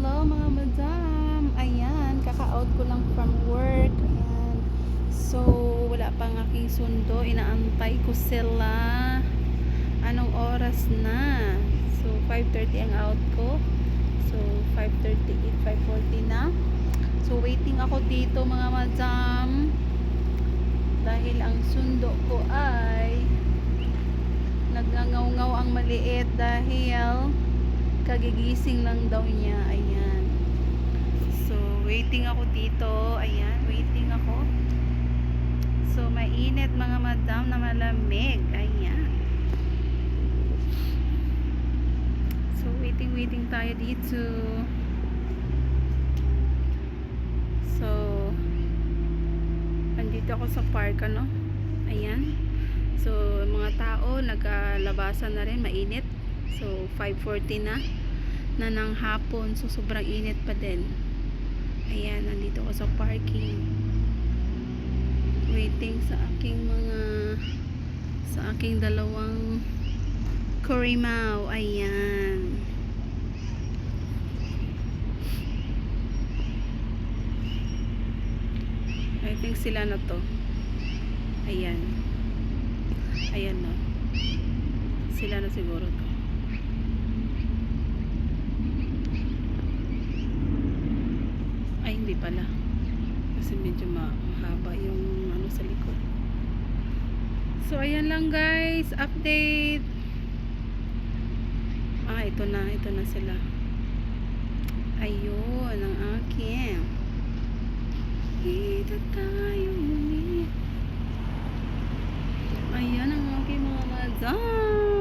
Hello mga madam. Ayan, kaka-out ko lang from work. Ayan. So, wala pang aking sundo. Inaantay ko sila. Anong oras na? So, 5:30 ang out ko. So, 5:38, 5:40 na. So, waiting ako dito mga madam. Dahil ang sundo ko ay nagngangaw-ngaw ang maliit dahil kagigising lang daw niya. Ayan. So, waiting ako dito. Ayan, waiting ako. So, mainit mga madam na malamig. Ayan. So, waiting tayo dito. So, andito ako sa park, ano? Ayan. So, mga tao, naglabasan na rin, mainit. So, 5:40 na ng hapon. So, sobrang init pa din. Ayan, nandito ako sa parking. Waiting sa aking dalawang Corimao. Ayan. I think sila na to. Ayan. Ayan na. Sila na siguro to. Ay, hindi pala. Kasi medyo mahaba yung ano sa likod. So, ayan lang guys. Update. Ito na sila. Ayun, ang akin. Ito tayo muli. Ayan ang aking mga madam.